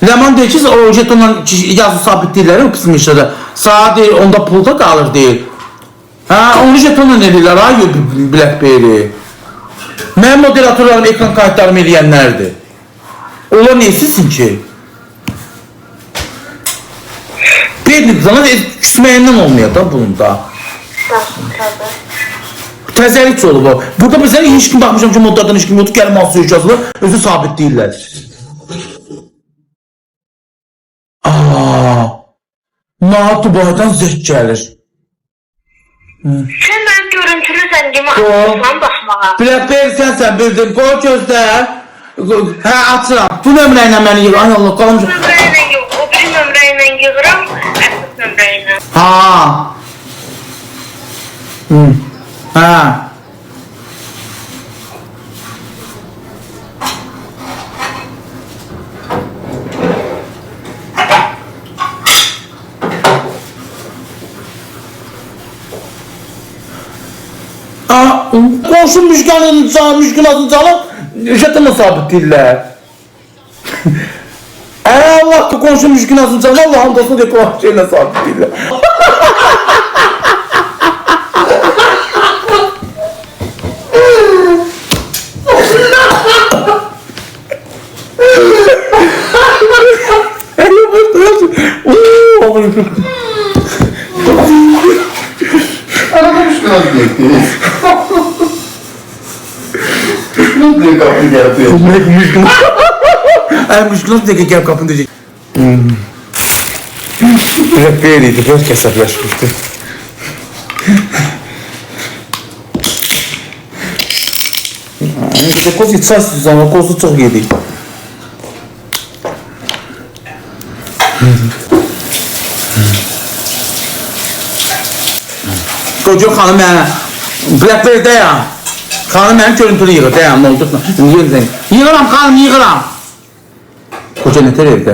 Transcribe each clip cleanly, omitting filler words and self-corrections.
Ləman deyir ki, o jetonla yazı sabit deyirlər, o pismişdə də. Saat deyir, onda pulda qalır deyir. Ha, onu jetonla edirlər, ha, BlackBerry. Mənim moderatorlarım ekran kayıtlarımı eləyənlərdir. Onlar neysisin ki? Bednik sana küsməyindən olmuyor da bunun da. Təzəlik olub o. Burada mesela hiç kim baxmışam ki, modlardan hiç kim yoxdur, gəlmə alsı yazılı, özü sabit deyirlər. Naat Dubay'dan zek gəlir. Sen ben görüntülü zengimi açırsan baxmağa. BlackBerry sən bildin, qoy gözlə. Hə, açıram. Bu nömrə ilə məni yığır. Ay Allah, qalmışım. Nömrə ilə yox, o bir nömrə ilə yığıram, əsas nömrə ilə. Ha. Ha. Qonşum müşkünatını çalıb, jetonla sabit deyirlər. Allah ki, qonşum müşkünatını çalıb, Allah'ın dostunu deyir, qonşum şeylə sabit deyirlər. Arada müşkünat bekliyor. Müşkünat diye kapıyı yapıyor. Ay müşkünat diye gel kapını diyecek. BlackBerry'ydi, biraz kasaplaşmıştı. Gece koz içersiniz ama kozu çok yedik. Qoca xanım mənə BlackBerry-də ya. Xanım mənim görüntülü yığır, deyəm, nə oldu? Yığıram xanım, yığıram. Qoca nətər evdə?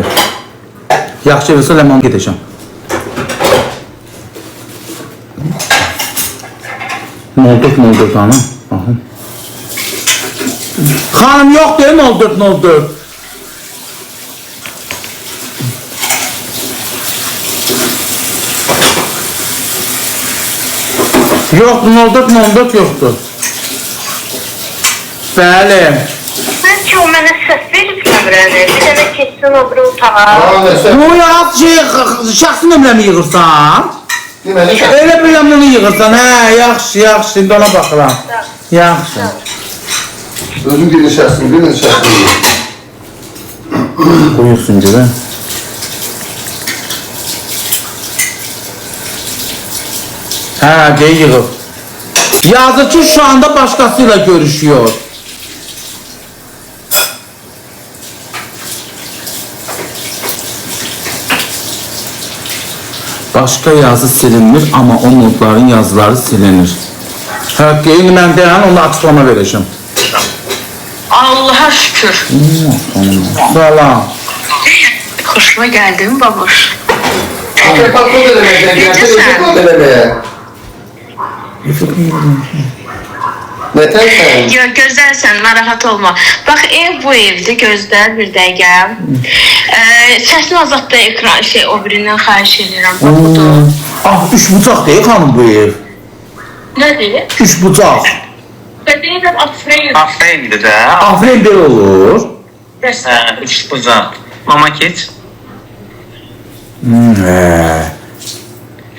Yaxşı evirsə Ləman gedəcəm. Nə oldu xanım? Xanım yox deyil, nə oldu? Yok, ne oldu yoktu. Bəli. Bəlkə o mənə səs verib nömrəni, bir dənə keçsin o bir otağa. Bu ya şəxsi nömrəmi yığırsan? Öyle bir nömrəni yığırsan, hə, yaxşı, indi ona baxıram. Yaxşı. Özüm bir şəxsin. Qoyursun görə. Ha, yığıb. Yazıcı şu anda başkasıyla görüşüyor. Başka yazı silinir ama o notların yazıları silinir. Indi mən deyən onda açıqlama verəcəm. Allah'a şükür. Salam. Hoşuma geldin babuş. Yo, gözəlsən, narahat olma. Bax, ev bu evdir, gözlər bir dəqiqə. Səsini azaltda ekran, o birindən xahiş edirəm. Bax, budur. Ah, 3 bucaq deyil xanım bu ev. Nədir? 3 bucaq. Deyirəm, Afrin. Afrindir də. Afrin belə olur. 3 bucaq. Mama keç.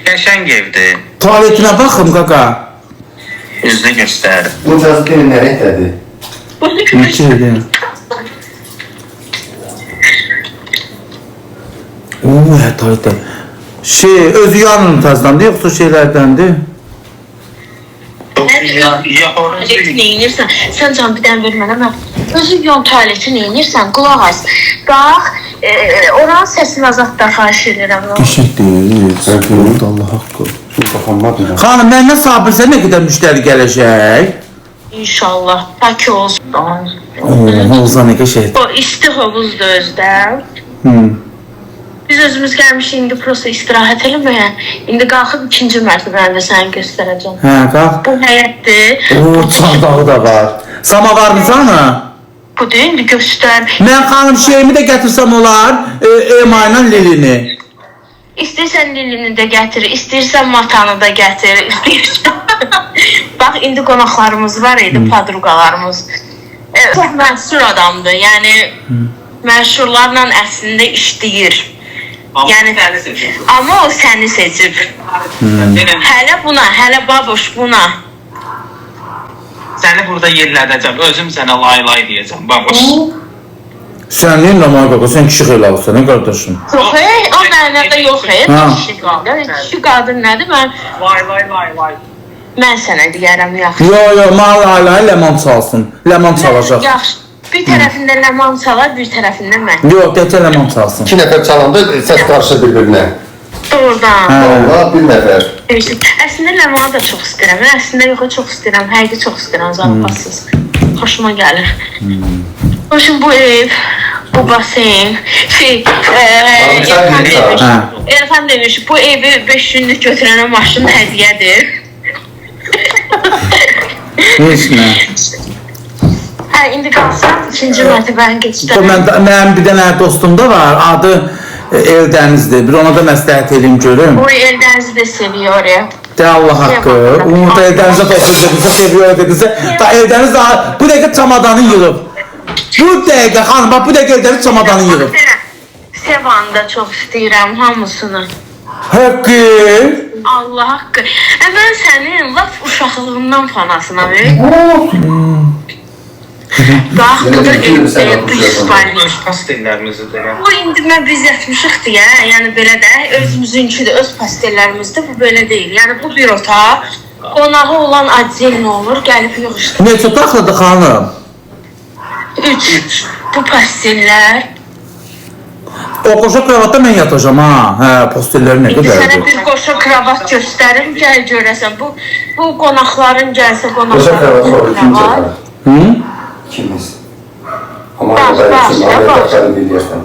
Qəşəng evdir. Tuvaletinə baxım qaka. Üzünü göstər. Bu cazibini nə rəngdədir? Neçədir? Oo, hətayətdir. Özü yanın təzdandır, yoxsa şeylərdəndir? Tuvaleti neyinirsən? Sən can bir dən ver mənə. Özün yon tuvaleti neyinirsən? Qulaq as. Bax, oranın səsini azaltda xahiş edirəm. Qəşəng deyil. Səfirud Allah haqqı. Xanım, məndən sabirsə nə qədər müştəri gələcək? İnşallah. Paki olsun. Olsa nə qəşəng. O isti hovuzdur özdə. Biz özümüz gəlmişik indi prosta istirahət eləməyə. İndi qalxıb 2-ci mərtəbəndə səni göstərəcəm. Hə, qalx. Bu həyətdir. Oo, çandağı da var. Samavarınız ana? budur, indi göstər. Mən xanım şeyimi də gətirsəm olar, Ema ilə Lilini. İstəyirsən Lilini də gətir, istəyirsən Matanı da gətir, istəyirsən. Bax, indi qonaqlarımız var idi, padruqalarımız. Çox məşhur adamdır, yəni məşhurlarla əslində işləyir. Yəni, amma o səni seçib. Hələ buna, hələ baboş buna. Səni burada yerlədəcəm. Özüm sənə lay deyəcəm. Baboş. Sən neyin Lamar Qaqa, sən kişi xeyli alırsan, nə qardaşım? Yox, o mənədə yox, kişi qadın. Kişi qadın nədir? Lay. Mən sənə deyərəm, yaxşı. Yo, mənə ləman çalsın, ləman çalacaq. Yaxşı, bir tərəfində ləman çalar, bir tərəfində mən. Yox, təkcə ləman çalsın. 2 nəfər çalanda səs qarşı bir-birinə. Doğrudan. Allah, 1 nəfər. Əslində ləmanı da çox istəyirəm. Mən əslində yoxu çox istəyirəm, həqiqi çox istəyirəm, zarafasız. Xoşuma gəlir. Hoşum bu ev, bu basen, Elxan demiş, bu evi 5 günlük götürənə maşın hədiyyədir. Heç nə. Hə, indi qalsam, 2-ci mərtəbəni keçdəm. Mənim bir dənə dostum da var, adı Eldənizdir. Bir ona da məsləhət edeyim görüm. Bu Eldənizi də seviyor ya. De Allah haqqı. Umut Eldənizə toxunca qızı seviyor dedinsə, da Eldəniz daha bu dəqiqə çamadanı yığıb. Bu dəqiqə xanım, bax bu dəqiqə Eldəniz çamadanı yığıb. Sevanı da çox istəyirəm, hamısını. Haqqı. Allah haqqı. Mən sənin laf uşaqlığından fanasına Bax, bu da evdə İspaniya. Pastellərimizi deyəm. Bu indi mən biz yatmışıq deyə, yəni belə də, özümüzünküdür, öz pastellərimizdir, bu belə deyil. Yəni bu bir otaq, qonağı olan acil nə olur, gəlib yığışdır. Neçə otaqlıdır xanım? 3. Bu pastellər. O qoşa kravatda mən yatacağım ha. Hə, postelleri nə İndi sənə qədərdir? bir qoşa kravat göstərim, gəl görəsən. Bu qonaqların gəlsə Qoşa kravat var, kim çəkər? Hı? İkimiz. Amma Bax, o da bax, üçün, bax. Amerika'dan bilirsən.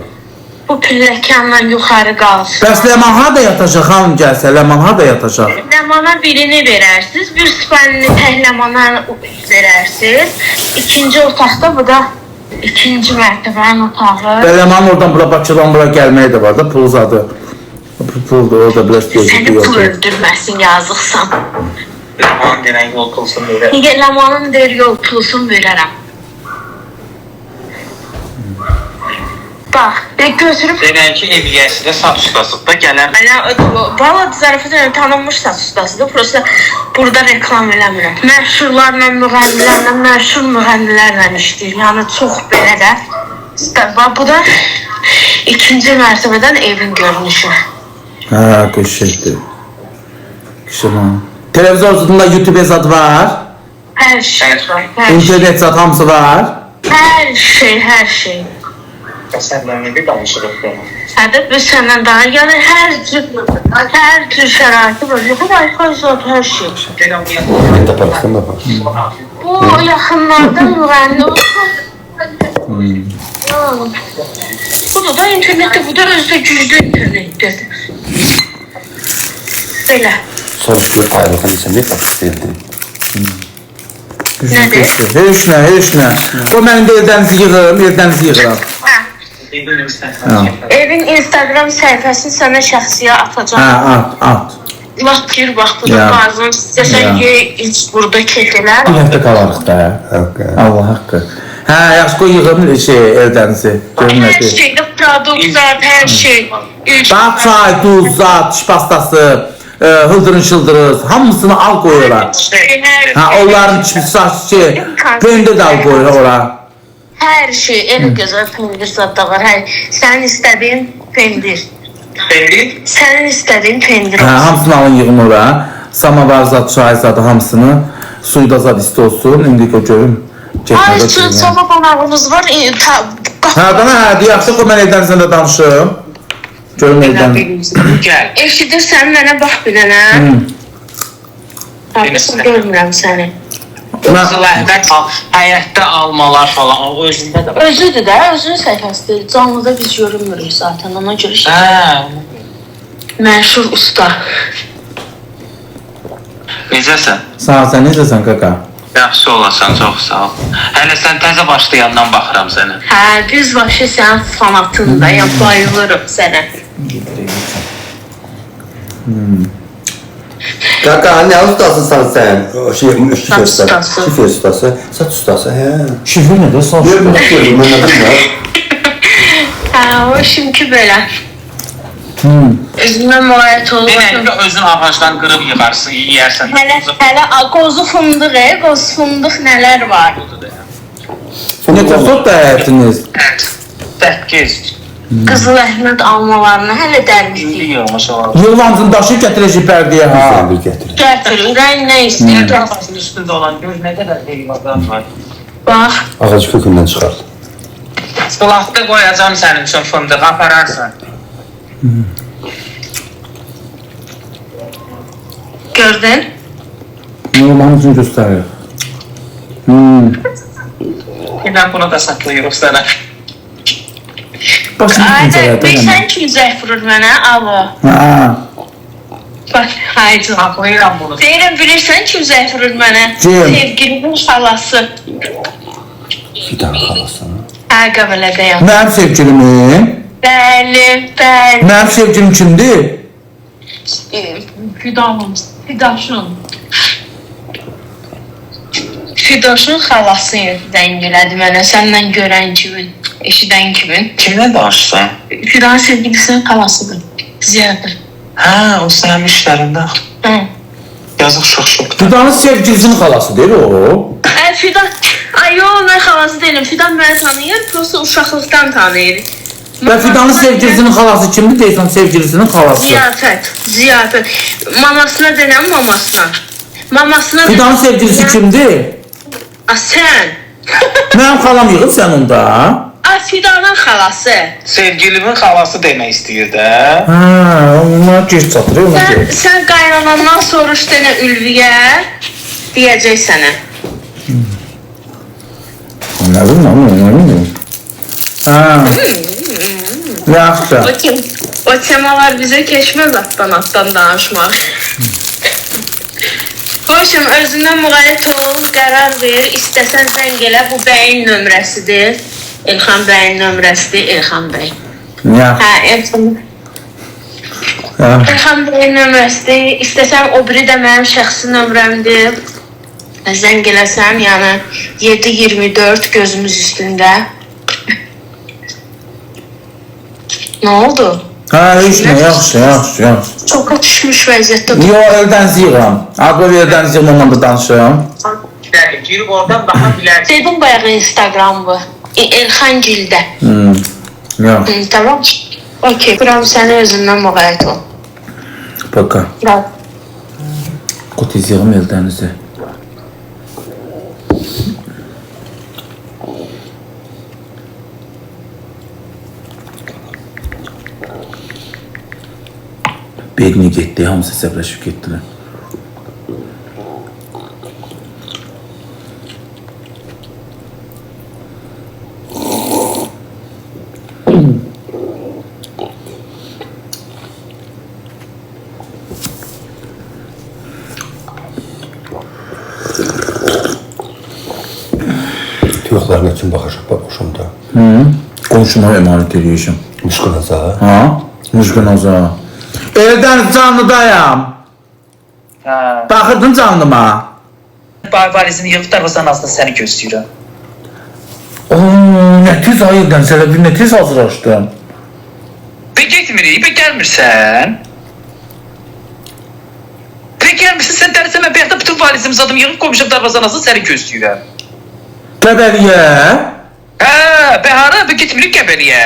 Bu pilləkanla yuxarı qalsın. Bəs Ləman harada yatacaq xanım gəlsə? Ləman harada yatacaq? Ləmana birini verərsiniz, bir spalini təhləmana verərsiniz. İkinci otaqda bu da ikinci mərtəbənin otağı. Və Ləmanın oradan bura Bakıdan bura gəlməyi də var da, pul zadı. Pul da orada biraz Səni pul öldürməsin, yazıqsan. Ləmanın denən yol pulsun verər. Ləmanın deyir yol pulsun verərəm. Bax, götürüb... Denən ki, ev yiyəsi də saç ustasıdır da gələn. Valla zarafətlə tanınmış saç ustasıdır. Prosta burada reklam eləmirəm. Məşhurlarla, müğənnilərlə, məşhur müğənnilərlə işləyir. Yəni çox belə də. Bax, bu da ikinci mərtəbədən evin görünüşü. Hə, qəşəngdir. Qəşəng. Televizorunda YouTube zad var. Hər şey var, hər şey. İnternet zad hamısı var. Hər şey, hər şey. Səndən indi danışırıq bunu. Hədət biz səndən daha yəni hər cür şəraiti var. Yox, Wi-Fi zat, hər şey. Ben de parasını da var. Bu yaxınlarda müğənni Bu da internetdə, bu da özdə güclü internetdir. Belə. Sonuçta ayrılığın içinde paketliydi. Nədir? Heç nə, heç nə. O mənim də Eldənizi yığıram, Eldənizi yığıram. Evin Instagram səhifəsini sənə şəxsiyə atacağım. Hə, at. Bax, gir, bax, bu da bazın istəsən ki, heç burada kefələr. Bir həftə qalarıq da. Allah haqqı. Hə, yaxşı qoy yığım Eldənizi. Görün Hər nədir. şeydə produktlar, hər şey. Bax, çay, duz, zat, diş pastası, hıldırın şıldırız, hamısını al qoy ora. Ha, onların saç pendir də al qoy ora. Hər şey, elə gözəl pendir zat da var. Sənin istədiyin pendir. Pendir? Sənin istədiyin pendir Hə, olsun. hamısını alın yığın ora. Samavar zat, çay zadı hamısını. Suyu da zat isti olsun. İndi görüm. Ay, sabah qonağımız var. Hə, yaxşı, qoy mən Eldənizlə də danışım. Görüm Eldəniz. Gəl. Eşidirsən, mənə bax bir dənə. Görmürəm səni. Zəhmət al, həyətdə almalar falan, o özündə də var. Özüdür də, özünün səhifəsidir. Canlıda biz görünmürük zaten, ona görə şey. Məşhur usta. Necəsən? Sağ ol, sən necəsən qaka? Yaxşı olasan, çox sağ ol. Hələ sən təzə başlayandan baxıram sənə. Hə, düz başı sənin fanatındayam, bayılırım sənə. Kaka, ne ustasın sen? O şey, şifre ustası. Şifre ustası. Saç ustası, he. Şifre nədir? Sağ Yok, olsun. ben adım var. Hə, o şimdi belə. Özündən müğayət ol. Demək ki, özün ağacdan qırıb yığarsın, yeyərsən. Hələ qozu fındıq, qozu fındıq nələr var? Necə sot da həyətiniz? Dəqiq. Qızıl Əhməd almalarını hələ dərmişdik. Yığılmış olar. Yılvancın daşı gətirəcək pərdiyə ha. Sen bir getir. Gətirirəm, nə istəyir? Kafasının üstündə olan göz nə qədər heyvanlar var. Bax, Ağacı kökünden çıkart. Bulaqda qoyacam sənin üçün fındıq, apararsan. gördün? Yılvancın üçün göstərir. Mən bunu da saklayırıq sənə. Başını Aynen, incələyət. bilsən ki, zəh vurur mənə, alo. Ha. Bax, haydi. Saklayıram bunu. Deyirəm, bilirsən ki, zəh vurur mənə? Kim? Sevgilimin xalası. Fidan halasını. Hə, qəbələdəyəm. Mənim sevgilimin. Bəli, bəli. Mənim sevgilim kimdir? Fidoşun xalası zəng elədi mənə, səndən görən kimin, eşidən kimin. Kimlə danışsan? Fidanın sevgilisinin xalasıdır, Ziyadır. Hə, o sənin işlərində. Hı. Yazıq şok-şokda. Fidanın sevgilisinin xalası deyil o. Fidan, ay yo, mən xalası deyiləm. Fidan məni tanıyır, prosta uşaqlıqdan tanıyır. Və Fidanın sevgilisinin xalası kimdir? Deyirsən sevgilisinin xalası. Ziyafət. Mamasına denəm, mamasına. Mamasına Fidanın sevgilisi kimdir? Sən. Mənim xalam yığıb sən onda. Fidanın xalası. Sevgilimin xalası demək istəyir də. Ha, ona geç çatır, ona geç. Sən qaynanandan soruş denə Ülviyə, deyəcək sənə. Nə bilməm. Ha. Yaxşı. O temalar bizə keçməz atdan danışmaq. Hoşum, özündən müğayət ol, qərar ver, istəsən zəng elə, bu bəyin nömrəsidir. İlxan bəyin nömrəsidir, İlxan bəy. Yaxşı. İlxan bəyin nömrəsidir, istəsən o biri də mənim şəxsi nömrəmdir. Zəng eləsən, yəni 7-24 gözümüz üstündə. Nə oldu? Ha, heç nə, yaxşı. Çox düşmüş vəziyyətdə. Yo, eldən ziyğam. Adlı eldən ziyğam, onunla da danışıram. Girib oradan baxa bilərsən. Dedim bayağı Instagram bu. İlxan Gildə. Yox, Tamam. Okey, buram səni özündən müğayət ol. baka. Bravo. Qotu ziyğam eldənizə. Birini getdi, hamısı səbləşib getdilər. Tüyoklarına kim bakacak babuşumda? Qonşuma emanet edəyişim. Muşkunaza. Ha? Müşkünoza. Eldən canlıdayam. Hə. Baxırdın canlıma. Valizini yığıb darvazanın ağzında səni gözləyirəm. Nə tez ayırdan, sənə bir nə tez hazırlaşdım. Be getmirik, be gəlmirsən. Be gəlmirsən, sən dərsən, mən bayaqda bütün valizimi zadım yığıb qoymuşam darvazanın ağzında səni gözləyirəm. Qəbəliyə. Hə, be hara, be getmirik Qəbəliyə.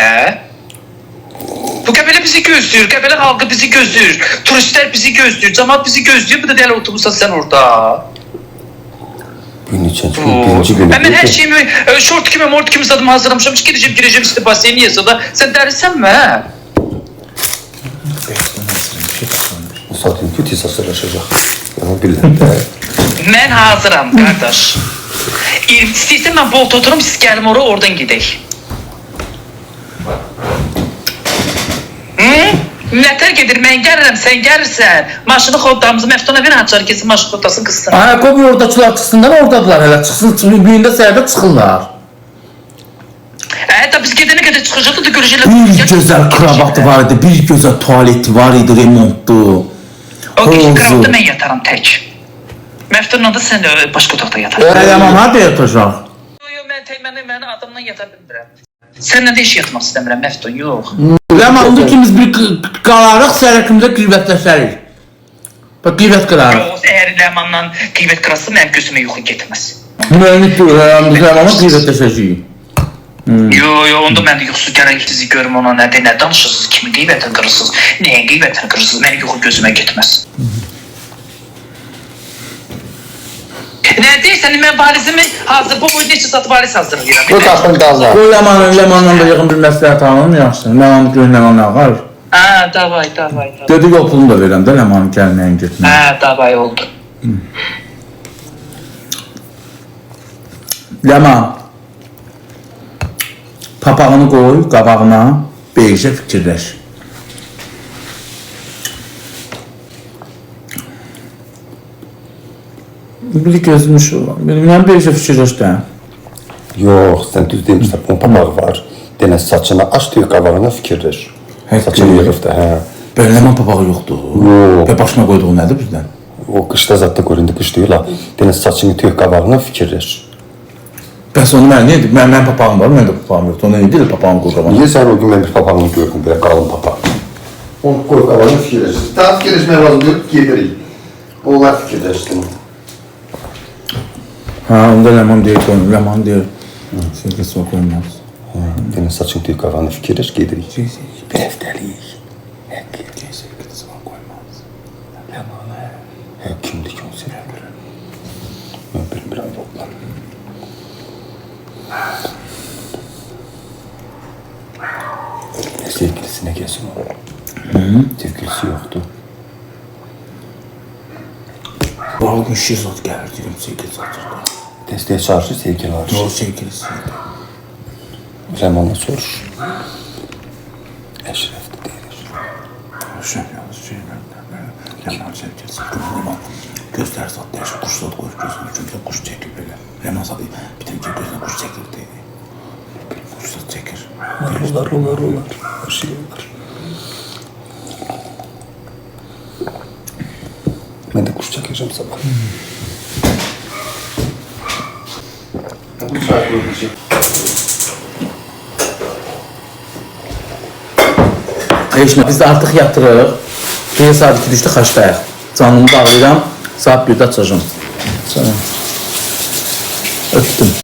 Bu Qəbələ bizi gözləyir, Qəbələ halkı bizi gözləyir, turistlər bizi gözləyir, cəmaat bizi gözləyir, bir də dəli oturmuşsan sən orada. Birinci gün. Mən hər şeyimi, şort kimi, mort kimi zadım hazırlamışam, girəcəm işte baseyni yazıda, sən dərisənmə. Satayım ki tez hazırlaşacak. Ama bilin de. Mən hazıram, qardaş. İstəyirsən mən bolt oturum, siz gəlim oraya, oradan gedək. Nətər gedir, mən gəlirəm, sən gəlirsən. Maşını xodamızı Məftona bir açar kesin maşın xodasını qızsın. Ay, qoy oradakılar çıxsınlar, oradadılar hələ. Çıxsın, birində səhərdə çıxırlar. Da biz gedənə qədər çıxacaqdı da görəcəklər. Bir gözəl kravatı var idi, bir gözəl tualeti var idi, remontlu. O gecə kravatda mən yataram tək. Məftonla da sən başqa otaqda yatar. Ləman harada yatacaq? Yox, mən adamla yata bilmirəm. Səndən də heç yatmaq istəmirəm, Məfton, yox. Ləman, onda ikimiz bir qalarıq, səhərəkimizə qeybətləşərik. Bax, qeybət qılarıq. Yox, əgər Ləmanla qeybət qırası, mənim gözümə yuxu getməz. Müəyyən deyil, Ləmanla qeybətləşəcəyik. Yox, onda mən də yoxsuz gərək sizi görüm ona nə danışırsınız, kimi qeybətini qırırsınız, nəyə qeybətini qırırsınız, mənim yuxu gözümə getməz. Nə deyirsən, mən valizimi hazır, bu boyda neçə saat valiz hazırlayıram. Bu qapını dağlar. Qoy Ləmanla da yaxın bir məsləhət alın, yaxşı. Ləmanı görün, Ləman nə var? Davay. Dedi yol pulunu da verəm də, Ləmanı gəlməyin getməyin. Davay oldu. Ləman, papağını qoy qabağına, beyişə fikirləş. Bir gözmüş olan, mən beyişə fikirləş də. Yox, sən düz demirsən, bunun papağı var. Denə saçına aç tüy qabağına fikirləş. Saçını yığıb da, hə. Belə Ləman papağı yoxdur. Yox. Və başına qoyduğu nədir bizdən? O qışda zadda göründü, qış deyil ha. Denə saçını tüy qabağına fikirləş. Bəs onu mən neydi? Mən papağım var, mən də papağım yoxdur. Ona neydi papağım qoy qabağına? Niyə sən o gün mən bir papağını gördüm, belə qalın papaq? Onu qoy qabağına fikirləş. Daha fikirləşmək lazım deyil, gedirik. Onlar fikirləşsin. Ha, onda Ləman deyir, Ləman deyir. Sevgisi o qoymaz. Denə saçını tüy qabağına fikirləş, gedirik. Bir həftəlik. Sevgisi o qoymaz. Ləman, hə, kimdir ki, onu sevə mən bilmirəm, oğlan. Sevgilisine gelsin o. Sevgilisi yoktu. Bağlı şiş zat gəlir, deyirəm, sevgilisi atırdı. Desteğe çağırır, sevgili var. O sevgilisiydi. Zamanla soruş. Eşref'ti deyir. Şöyle yalnız şeylerden, Ləman sevgilisi. Ləman gözlər zat dəyişir, kuş zat qoyur gözünü. Çünki kuş çəkir belə. Ləman zat bir tane gözünə kuş çəkir deyir. Kuş zat çəkir. Olar. Her şey olur. Ben de kuş çekeceğim sabah. Eşmə, biz də artıq yatırıq. Gecə saat 2 düşdü, xaçdayıq. Canımı bağlayıram, saat 1-də açacağım. Öptüm.